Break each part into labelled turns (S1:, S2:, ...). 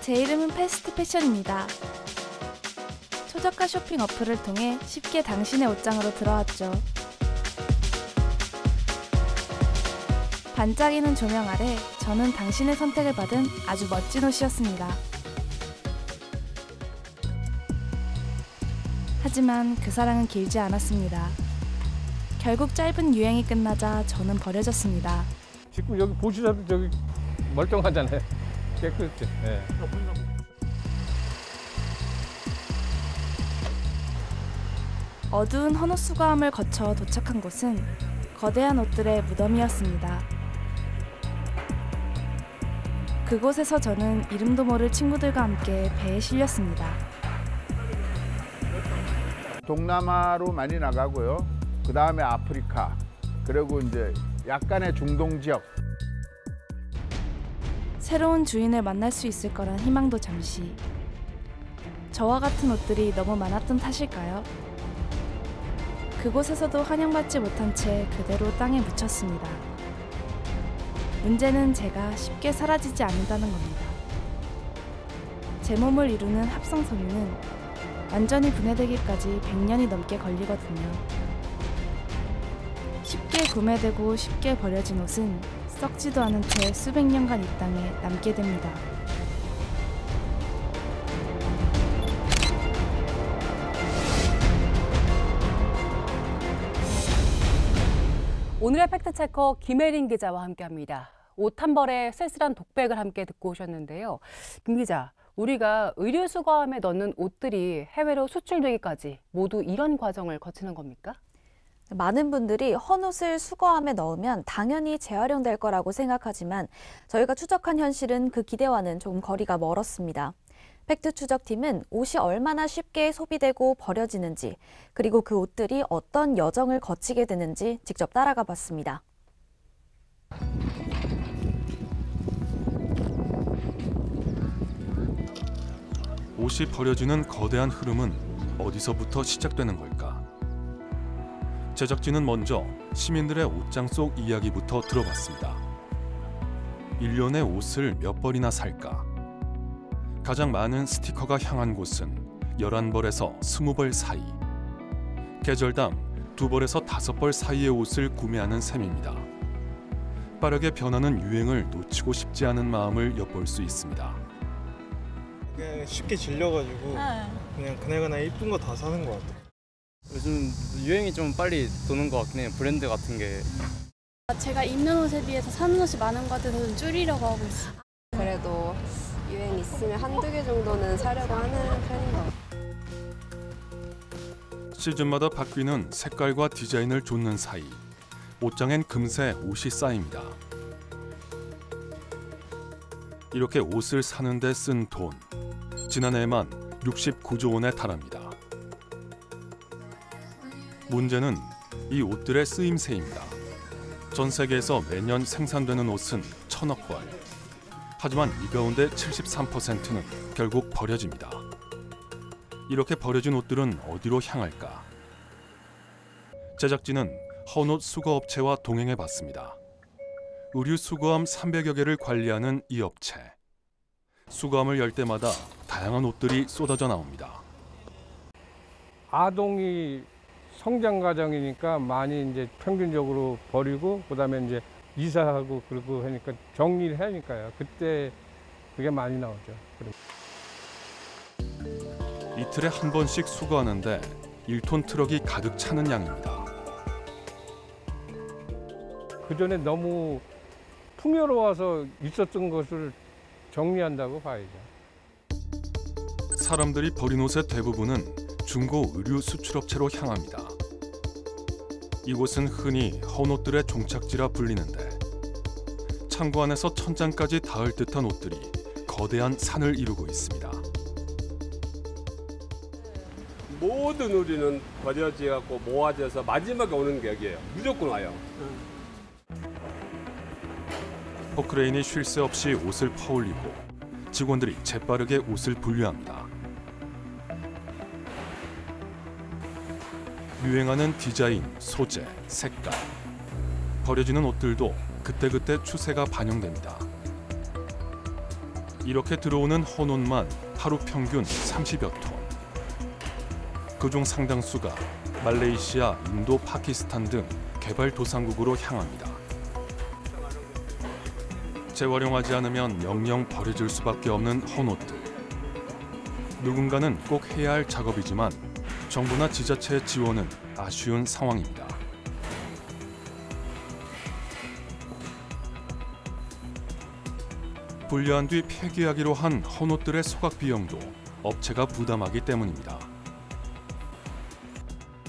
S1: 제 이름은 패스트 패션입니다. 초저가 쇼핑 어플을 통해 쉽게 당신의 옷장으로 들어왔죠. 반짝이는 조명 아래 저는 당신의 선택을 받은 아주 멋진 옷이었습니다. 하지만 그 사랑은 길지 않았습니다. 결국 짧은 유행이 끝나자 저는 버려졌습니다.
S2: 지금 여기 보시라도 저기 멀쩡하잖아요. 깨끗해. 네.
S1: 어두운 헌옷 수거함을 거쳐 도착한 곳은 거대한 옷들의 무덤이었습니다. 그곳에서 저는 이름도 모를 친구들과 함께 배에 실렸습니다.
S3: 동남아로 많이 나가고요. 그 다음에 아프리카, 그리고 이제 약간의 중동 지역.
S1: 새로운 주인을 만날 수 있을 거란 희망도 잠시. 저와 같은 옷들이 너무 많았던 탓일까요? 그곳에서도 환영받지 못한 채 그대로 땅에 묻혔습니다. 문제는 제가 쉽게 사라지지 않는다는 겁니다. 제 몸을 이루는 합성 섬유는 완전히 분해되기까지 100년이 넘게 걸리거든요. 쉽게 구매되고 쉽게 버려진 옷은 썩지도 않은 채 수백 년간 이 땅에 남게 됩니다.
S4: 오늘의 팩트체커 김혜린 기자와 함께합니다. 옷 한 벌에 쓸쓸한 독백을 함께 듣고 오셨는데요. 김 기자, 우리가 의류 수거함에 넣는 옷들이 해외로 수출되기까지 모두 이런 과정을 거치는 겁니까?
S5: 많은 분들이 헌옷을 수거함에 넣으면 당연히 재활용될 거라고 생각하지만 저희가 추적한 현실은 그 기대와는 조금 거리가 멀었습니다. 팩트 추적팀은 옷이 얼마나 쉽게 소비되고 버려지는지, 그리고 그 옷들이 어떤 여정을 거치게 되는지 직접 따라가 봤습니다.
S6: 옷이 버려지는 거대한 흐름은 어디서부터 시작되는 걸까? 제작진은 먼저 시민들의 옷장 속 이야기부터 들어봤습니다. 1년에 옷을 몇 벌이나 살까? 가장 많은 스티커가 향한 곳은 11벌에서 20벌 사이. 계절당 2벌에서 5벌 사이의 옷을 구매하는 셈입니다. 빠르게 변하는 유행을 놓치고 싶지 않은 마음을 엿볼 수 있습니다.
S7: 그냥 쉽게 질려가지고 그냥 그날그날 이쁜 거 다 사는 것 같아요.
S8: 요즘 유행이 좀 빨리 도는 것 같긴 해요. 브랜드 같은 게.
S9: 제가 입는 옷에 비해서 사는 옷이 많은 것 같아서 좀 줄이려고 하고 있어요.
S10: 그래도 유행 있으면 한두 개 정도는 사려고 하는 편인 것 같아요.
S6: 시즌마다 바뀌는 색깔과 디자인을 좇는 사이 옷장엔 금세 옷이 쌓입니다. 이렇게 옷을 사는 데 쓴 돈, 지난해에만 69조 원에 달합니다. 문제는 이 옷들의 쓰임새입니다. 전 세계에서 매년 생산되는 옷은 1000억 벌. 하지만 이 가운데 73%는 결국 버려집니다. 이렇게 버려진 옷들은 어디로 향할까? 제작진은 헌옷 수거업체와 동행해 봤습니다. 의류 수거함 300여 개를 관리하는 이 업체. 수거함을 열 때마다 다양한 옷들이 쏟아져 나옵니다.
S2: 아동이 성장 과정이니까 많이 이제 평균적으로 버리고 그다음에 이제 이사하고 그러고 하니까 정리를 하니까요. 그때 그게 많이 나오죠.
S6: 이틀에 한 번씩 수거하는데 1톤 트럭이 가득 차는 양입니다.
S2: 그전에 너무 풍요로워서 있었던 것을 정리한다고 봐야죠.
S6: 사람들이 버린 옷의 대부분은 중고 의류 수출업체로 향합니다. 이곳은 흔히 헌옷들의 종착지라 불리는데 창고 안에서 천장까지 닿을 듯한 옷들이 거대한 산을 이루고 있습니다.
S11: 모든 의류는 버려져갖고 모아져서 마지막에 오는 게 여기예요. 무조건 와요.
S6: 포크레인이 쉴 새 없이 옷을 퍼올리고 직원들이 재빠르게 옷을 분류합니다. 유행하는 디자인, 소재, 색깔. 버려지는 옷들도 그때그때 추세가 반영됩니다. 이렇게 들어오는 헌옷만 하루 평균 30여 톤. 그중 상당수가 말레이시아, 인도, 파키스탄 등 개발도상국으로 향합니다. 재활용하지 않으면 영영 버려질 수밖에 없는 헌옷들. 누군가는 꼭 해야 할 작업이지만 정부나 지자체의 지원은 아쉬운 상황입니다. 분리한 뒤 폐기하기로 한 헌옷들의 소각 비용도 업체가 부담하기 때문입니다.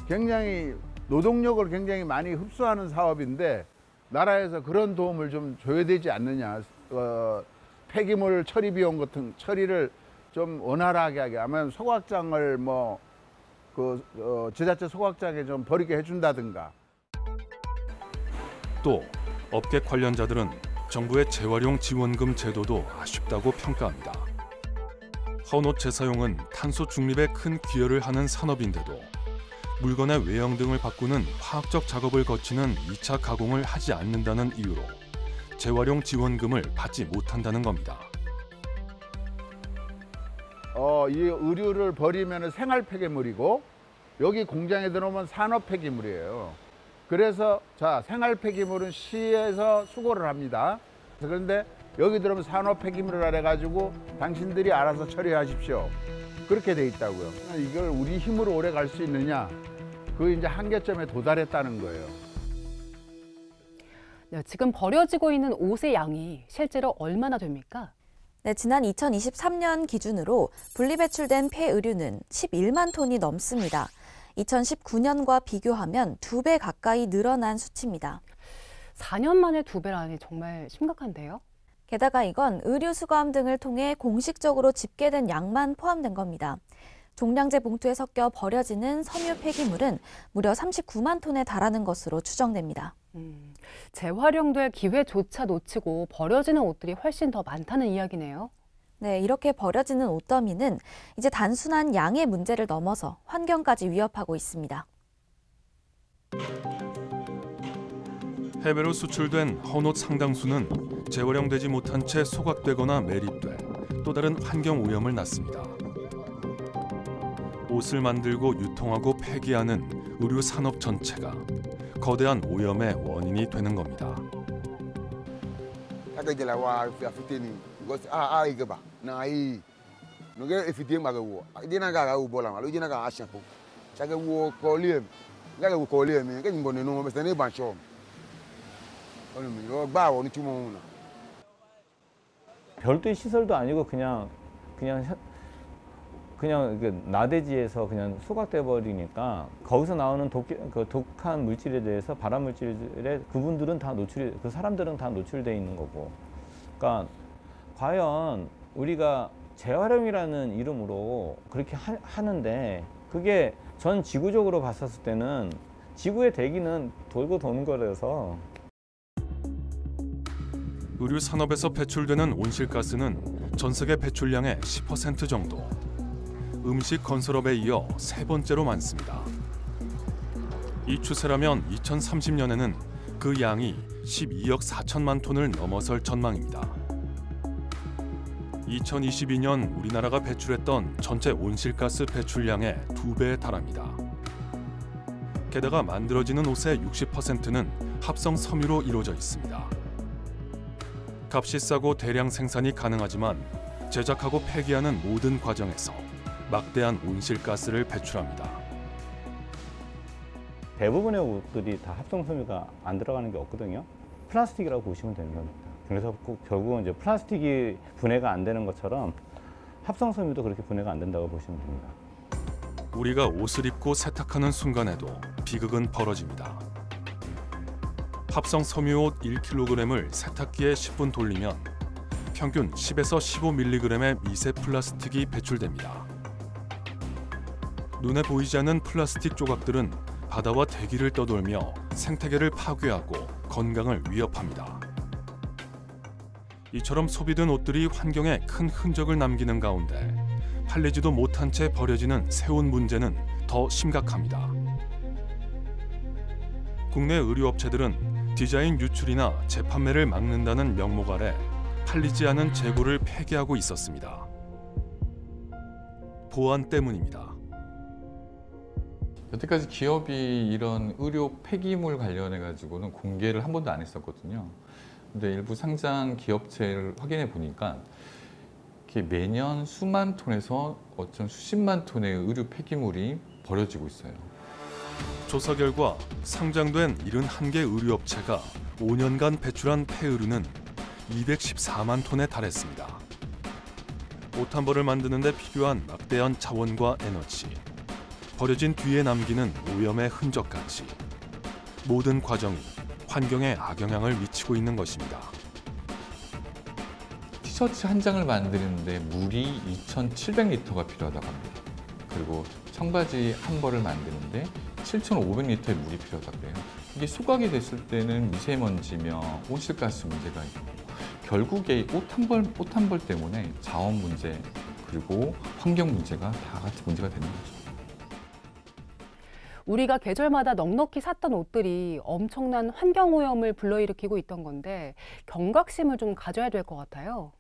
S3: 굉장히 노동력을 굉장히 많이 흡수하는 사업인데 나라에서 그런 도움을 좀 줘야 되지 않느냐. 폐기물 처리 비용 같은 처리를 좀 원활하게 하게 하면 소각장을 지자체 소각장에 좀 버리게 해준다든가.
S6: 또 업계 관련자들은 정부의 재활용 지원금 제도도 아쉽다고 평가합니다. 헌옷 재사용은 탄소 중립에 큰 기여를 하는 산업인데도 물건의 외형 등을 바꾸는 화학적 작업을 거치는 2차 가공을 하지 않는다는 이유로 재활용 지원금을 받지 못한다는 겁니다.
S3: 이 의류를 버리면 생활 폐기물이고 여기 공장에 들어오면 산업 폐기물이에요. 그래서 생활 폐기물은 시에서 수거를 합니다. 그런데 여기 들어오면 산업 폐기물을 해가지고 당신들이 알아서 처리하십시오. 그렇게 돼 있다고요. 이걸 우리 힘으로 오래 갈 수 있느냐? 그 이제 한계점에 도달했다는 거예요.
S4: 네, 지금 버려지고 있는 옷의 양이 실제로 얼마나 됩니까?
S5: 네, 지난 2023년 기준으로 분리배출된 폐의류는 11만 톤이 넘습니다. 2019년과 비교하면 2배 가까이 늘어난 수치입니다.
S4: 4년 만에 2배라니 정말 심각한데요?
S5: 게다가 이건 의류 수거함 등을 통해 공식적으로 집계된 양만 포함된 겁니다. 종량제 봉투에 섞여 버려지는 섬유 폐기물은 무려 39만 톤에 달하는 것으로 추정됩니다.
S4: 재활용될 기회조차 놓치고 버려지는 옷들이 훨씬 더 많다는 이야기네요.
S5: 네, 이렇게 버려지는 옷더미는 이제 단순한 양의 문제를 넘어서 환경까지 위협하고 있습니다.
S6: 해외로 수출된 헌옷 상당수는 재활용되지 못한 채 소각되거나 매립돼 또 다른 환경 오염을 낳습니다. 옷을 만들고 유통하고 폐기하는 의류 산업 전체가 거대한 오염의 원인이 되는 겁니다.
S12: 별도의 시설도 아니고 그냥 나대지에서 그냥 소각돼 버리니까 거기서 나오는 독한 물질에 대해서 발암 물질에 그분들은 다 그 사람들은 다 노출돼 있는 거고. 그러니까 과연 우리가 재활용이라는 이름으로 그렇게 하는데 그게 전 지구적으로 봤었을 때는 지구의 대기는 돌고 도는 거라서.
S6: 의류 산업에서 배출되는 온실가스는 전 세계 배출량의 10% 정도. 음식 건설업에 이어 3번째로 많습니다. 이 추세라면 2030년에는 그 양이 12억 4천만 톤을 넘어설 전망입니다. 2022년 우리나라가 배출했던 전체 온실가스 배출량의 2배에 달합니다. 게다가 만들어지는 옷의 60%는 합성 섬유로 이루어져 있습니다. 값이 싸고 대량 생산이 가능하지만 제작하고 폐기하는 모든 과정에서 막대한 온실가스를 배출합니다.
S12: 대부분의 옷들이 다 합성 섬유가 안 들어가는 게 없거든요. 플라스틱이라고 보시면 되는 겁니다. 그래서 결국은 이제 플라스틱이 분해가 안 되는 것처럼 합성 섬유도 그렇게 분해가 안 된다고 보시면 됩니다.
S6: 우리가 옷을 입고 세탁하는 순간에도 비극은 벌어집니다. 합성 섬유 옷 1kg을 세탁기에 10분 돌리면 평균 10에서 15mg의 미세 플라스틱이 배출됩니다. 눈에 보이지 않는 플라스틱 조각들은 바다와 대기를 떠돌며 생태계를 파괴하고 건강을 위협합니다. 이처럼 소비된 옷들이 환경에 큰 흔적을 남기는 가운데 팔리지도 못한 채 버려지는 새옷 문제는 더 심각합니다. 국내 의류업체들은 디자인 유출이나 재판매를 막는다는 명목 아래 팔리지 않은 재고를 폐기하고 있었습니다. 보안 때문입니다.
S13: 여태까지 기업이 이런 의료 폐기물 관련해 가지고는 공개를 한 번도 안 했었거든요. 근데 일부 상장 기업체를 확인해 보니까 매년 수만 톤에서 어쩜 수십만 톤의 의료 폐기물이 버려지고 있어요.
S6: 조사 결과 상장된 71개 의료업체가 5년간 배출한 폐의류는 214만 톤에 달했습니다. 옷 한 벌을 만드는 데 필요한 막대한 자원과 에너지, 버려진 뒤에 남기는 오염의 흔적까지 모든 과정이 환경에 악영향을 미치고 있는 것입니다.
S13: 티셔츠 한 장을 만드는데 물이 2,700리터가 필요하다고 합니다. 그리고 청바지 한 벌을 만드는데 7,500리터의 물이 필요하다고 해요. 이게 소각이 됐을 때는 미세먼지며 온실가스 문제가 있고 결국에 옷 한 벌 때문에 자원 문제 그리고 환경 문제가 다 같이 문제가 되는 거죠.
S4: 우리가 계절마다 넉넉히 샀던 옷들이 엄청난 환경오염을 불러일으키고 있던 건데 경각심을 좀 가져야 될 것 같아요.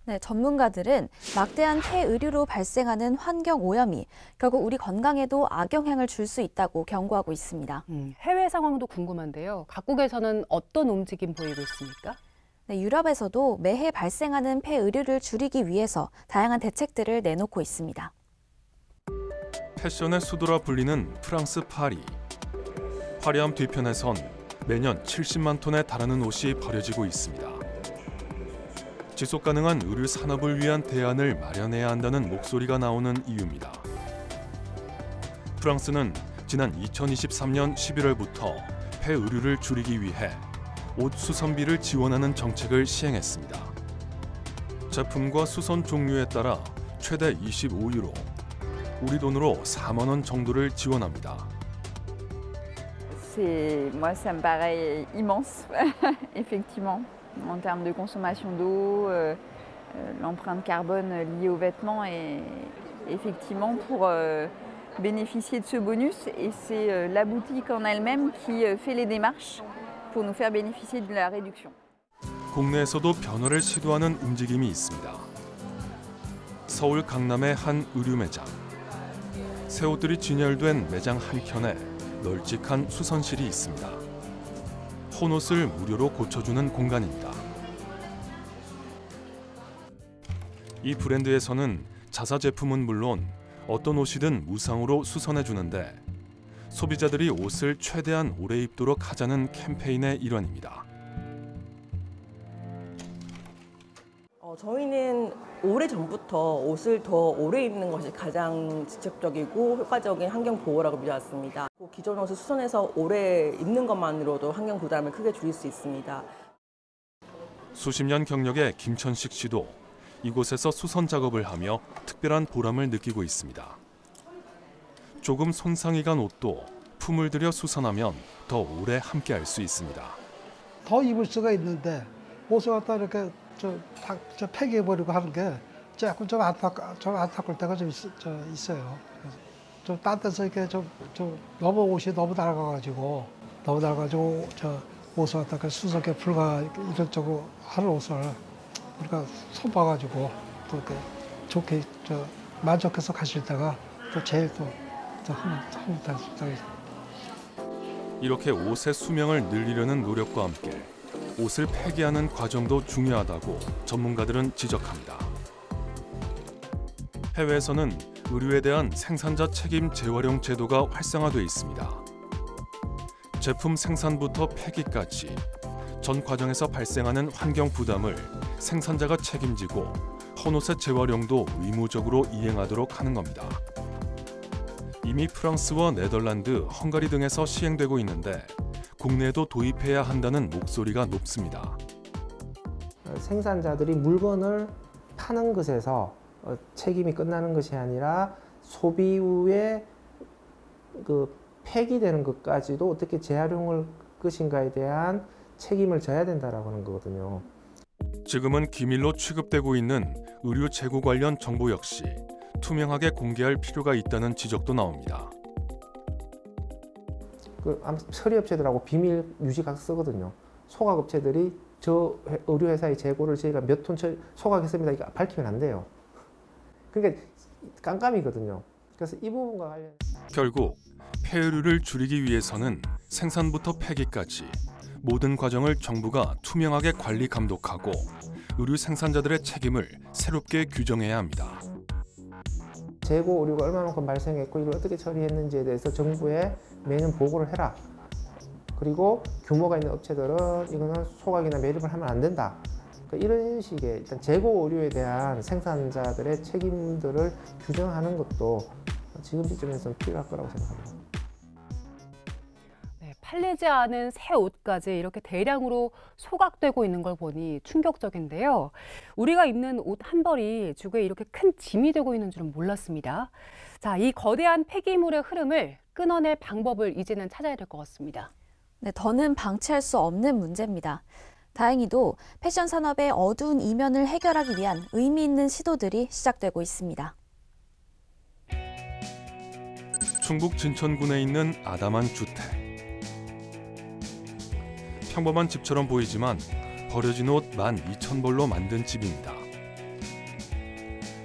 S5: 네, 전문가들은 막대한 폐의류로 발생하는 환경 오염이 결국 우리 건강에도 악영향을 줄 수 있다고 경고하고 있습니다.
S4: 해외 상황도 궁금한데요. 각국에서는 어떤 움직임 보이고 있습니까?
S5: 네, 유럽에서도 매해 발생하는 폐의류를 줄이기 위해서 다양한 대책들을 내놓고 있습니다.
S6: 패션의 수도라 불리는 프랑스 파리. 화려함 뒤편에선 매년 70만 톤에 달하는 옷이 버려지고 있습니다. 지속 가능한 의류 산업을 위한 대안을 마련해야 한다는 목소리가 나오는 이유입니다. 프랑스는 지난 2023년 11월부터 폐의류를 줄이기 위해 옷 수선비를 지원하는 정책을 시행했습니다. 제품과 수선 종류에 따라 최대 25유로, 우리 돈으로 4만 원 정도를 지원합니다.
S14: Moi, ça me paraît immense, effectivement, en termes de consommation d'eau, l'empreinte carbone liée aux vêtements et effectivement pour bénéficier de ce bonus. Et c'est la boutique en elle-même qui fait les démarches pour nous faire bénéficier de la réduction.
S6: 국내에서도 변화를 시도하는 움직임이 있습니다. 서울 강남의 한 의류 매장. 새 옷들이 진열된 매장 한켠에 널찍한 수선실이 있습니다. 혼옷을 무료로 고쳐주는 공간입니다. 이 브랜드에서는 자사 제품은 물론 어떤 옷이든 무상으로 수선해주는데 소비자들이 옷을 최대한 오래 입도록 하자는 캠페인의 일환입니다.
S15: 저희는 오래전부터 옷을 더 오래 입는 것이 가장 직접적이고 효과적인 환경 보호라고 믿어왔습니다. 기존 옷을 수선해서 오래 입는 것만으로도 환경 부담을 크게 줄일 수 있습니다.
S6: 수십 년 경력의 김천식 씨도 이곳에서 수선 작업을 하며 특별한 보람을 느끼고 있습니다. 조금 손상이 간 옷도 품을 들여 수선하면 더 오래 함께할 수 있습니다.
S16: 더 입을 수가 있는데 옷을 갖다 이렇게 저 폐기해버리고 하는 게 조금 좀 안타까울 때가 좀 있어요. 좀 딴 데서 이렇게 너무 옷이 너무 낡아가지고 저 옷을 갖다가 수석에 불과 이런저런 하는 옷을 우리가 손봐가지고 또 이렇게 좋게 만족해서 가실 때가 또 제일 또
S6: 이렇게 옷의 수명을 늘리려는 노력과 함께 옷을 폐기하는 과정도 중요하다고 전문가들은 지적합니다. 해외에서는 의류에 대한 생산자 책임 재활용 제도가 활성화돼 있습니다. 제품 생산부터 폐기까지 전 과정에서 발생하는 환경 부담을 생산자가 책임지고 헌옷의 재활용도 의무적으로 이행하도록 하는 겁니다. 이미 프랑스와 네덜란드, 헝가리 등에서 시행되고 있는데 국내에도 도입해야 한다는 목소리가 높습니다.
S17: 생산자들이 물건을 파는 것에서 책임이 끝나는 것이 아니라 소비 후에 폐기되는 것까지도 어떻게 재활용할 것인가에 대한 책임을 져야 된다라고 하는 거거든요.
S6: 지금은 기밀로 취급되고 있는 의류 재고 관련 정보 역시 투명하게 공개할 필요가 있다는 지적도 나옵니다.
S17: 처리업체들하고 비밀 유지각 쓰거든요. 소각업체들이 저 의류 회사의 재고를 저희가 몇 톤 소각했습니다. 이거 밝히면 안 돼요. 그러니까 깜깜이거든요. 그래서 이 부분과 관련
S6: 결국 폐유류를 줄이기 위해서는 생산부터 폐기까지 모든 과정을 정부가 투명하게 관리 감독하고 의류 생산자들의 책임을 새롭게 규정해야 합니다.
S17: 재고 의류가 얼마만큼 발생했고 이걸 어떻게 처리했는지에 대해서 정부에 매년 보고를 해라. 그리고 규모가 있는 업체들은 이거는 소각이나 매립을 하면 안 된다. 그러니까 이런 식의 일단 재고 의류에 대한 생산자들의 책임들을 규정하는 것도 지금 시점에서는 필요할 거라고 생각합니다.
S4: 팔리지 않은 새 옷까지 이렇게 대량으로 소각되고 있는 걸 보니 충격적인데요. 우리가 입는 옷 한 벌이 주거에 이렇게 큰 짐이 되고 있는 줄은 몰랐습니다. 자, 이 거대한 폐기물의 흐름을 끊어낼 방법을 이제는 찾아야 될 것 같습니다.
S5: 네, 더는 방치할 수 없는 문제입니다. 다행히도 패션 산업의 어두운 이면을 해결하기 위한 의미 있는 시도들이 시작되고 있습니다.
S6: 충북 진천군에 있는 아담한 주택. 평범한 집처럼 보이지만 버려진 옷 12,000벌로 만든 집입니다.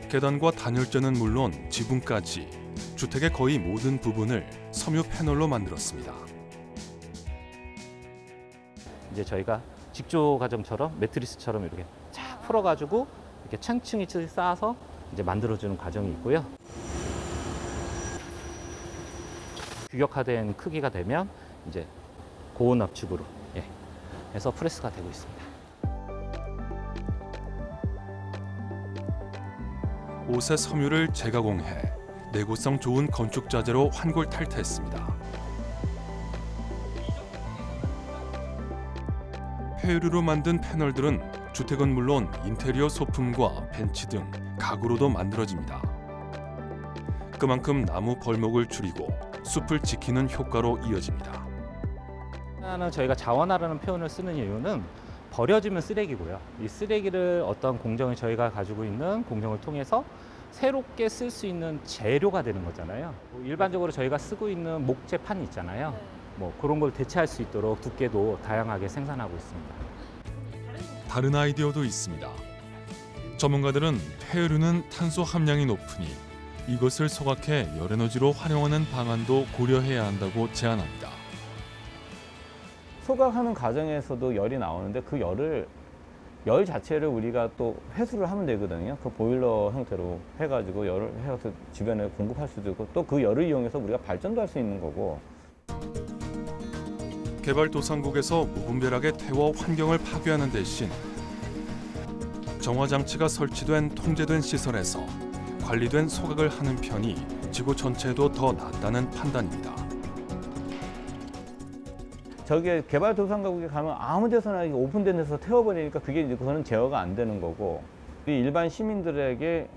S6: 계단과 단열재는 물론 지붕까지 주택의 거의 모든 부분을 섬유 패널로 만들었습니다.
S18: 이제 저희가 직조 과정처럼 매트리스처럼 이렇게 쫙 풀어가지고 이렇게 층층이 쌓아서 이제 만들어주는 과정이 있고요. 규격화된 크기가 되면 이제 고온 압축으로 해서 프레스가 되고 있습니다.
S6: 옷의 섬유를 재가공해 내구성 좋은 건축 자재로 환골 탈퇴했습니다. 폐유류로 만든 패널들은 주택은 물론 인테리어 소품과 벤치 등 가구로도 만들어집니다. 그만큼 나무 벌목을 줄이고 숲을 지키는 효과로 이어집니다.
S18: 하나는 저희가 자원화라는 표현을 쓰는 이유는 버려지면 쓰레기고요. 이 쓰레기를 어떤 공정을 저희가 가지고 있는 공정을 통해서 새롭게 쓸 수 있는 재료가 되는 거잖아요. 일반적으로 저희가 쓰고 있는 목재판 있잖아요. 뭐 그런 걸 대체할 수 있도록 두께도 다양하게 생산하고 있습니다.
S6: 다른 아이디어도 있습니다. 전문가들은 폐유류는 탄소 함량이 높으니 이것을 소각해 열에너지로 활용하는 방안도 고려해야 한다고 제안합니다.
S12: 소각하는 과정에서도 열이 나오는데 그 열 자체를 우리가 또 회수를 하면 되거든요. 그 보일러 형태로 해가지고 열을 해서 주변에 공급할 수도 있고 또 그 열을 이용해서 우리가 발전도 할 수 있는 거고.
S6: 개발도상국에서 무분별하게 태워 환경을 파괴하는 대신 정화 장치가 설치된 통제된 시설에서 관리된 소각을 하는 편이 지구 전체에도 더 낫다는 판단입니다.
S12: 저게 개발도상국에 가면 아무 데서나 오픈된 데서 태워버리니까 그게 이제 그거는 제어가 안 되는 거고, 우리 일반 시민들에게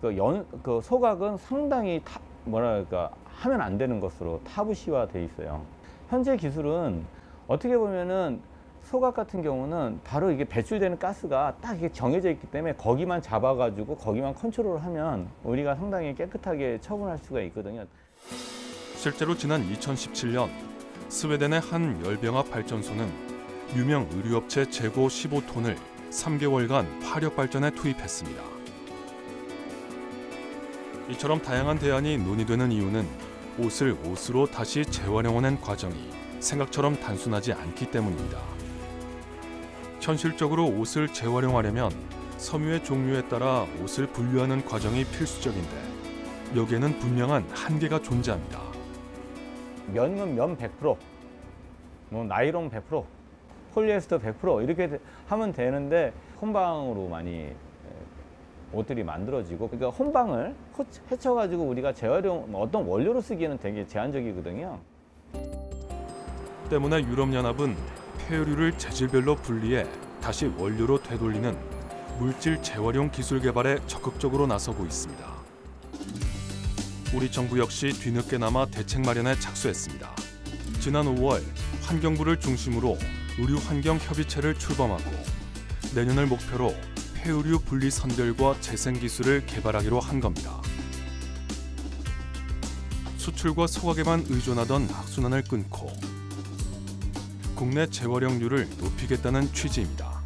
S12: 그 소각은 상당히 하면 안 되는 것으로 타부시화돼 있어요. 현재 기술은 어떻게 보면은 소각 같은 경우는 바로 이게 배출되는 가스가 딱 이게 정해져 있기 때문에 거기만 잡아가지고 거기만 컨트롤하면 우리가 상당히 깨끗하게 처분할 수가 있거든요.
S6: 실제로 지난 2017년 스웨덴의 한 열병합 발전소는 유명 의류업체 재고 15톤을 3개월간 화력 발전에 투입했습니다. 이처럼 다양한 대안이 논의되는 이유는 옷을 옷으로 다시 재활용하는 과정이 생각처럼 단순하지 않기 때문입니다. 현실적으로 옷을 재활용하려면 섬유의 종류에 따라 옷을 분류하는 과정이 필수적인데 여기에는 분명한 한계가 존재합니다.
S12: 면은 면 100%, 뭐 나이론 100%, 폴리에스터 100% 이렇게 하면 되는데 혼방으로 많이 옷들이 만들어지고, 그러니까 혼방을 해쳐가지고 우리가 재활용 어떤 원료로 쓰기에는 되게 제한적이거든요.
S6: 때문에 유럽연합은 폐유류를 재질별로 분리해 다시 원료로 되돌리는 물질 재활용 기술 개발에 적극적으로 나서고 있습니다. 우리 정부 역시 뒤늦게나마 대책 마련에 착수했습니다. 지난 5월 환경부를 중심으로 의류환경협의체를 출범하고 내년을 목표로 폐유류 분리 선별과 재생 기술을 개발하기로 한 겁니다. 수출과 소각에만 의존하던 악순환을 끊고 국내 재활용률을 높이겠다는 취지입니다.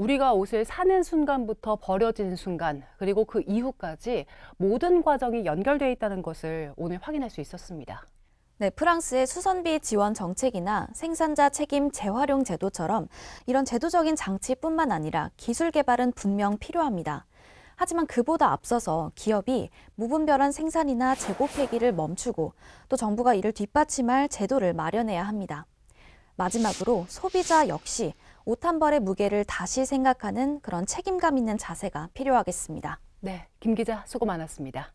S4: 우리가 옷을 사는 순간부터 버려지는 순간, 그리고 그 이후까지 모든 과정이 연결되어 있다는 것을 오늘 확인할 수 있었습니다.
S5: 네, 프랑스의 수선비 지원 정책이나 생산자 책임 재활용 제도처럼 이런 제도적인 장치뿐만 아니라 기술 개발은 분명 필요합니다. 하지만 그보다 앞서서 기업이 무분별한 생산이나 재고 폐기를 멈추고 또 정부가 이를 뒷받침할 제도를 마련해야 합니다. 마지막으로 소비자 역시 옷 한 벌의 무게를 다시 생각하는 그런 책임감 있는 자세가 필요하겠습니다.
S4: 네, 김 기자 수고 많았습니다.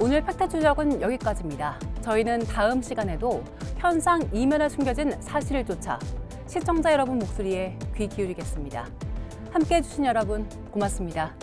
S4: 오늘 팩트 추적은 여기까지입니다. 저희는 다음 시간에도 현상 이면에 숨겨진 사실을 쫓아 시청자 여러분 목소리에 귀 기울이겠습니다. 함께해 주신 여러분 고맙습니다.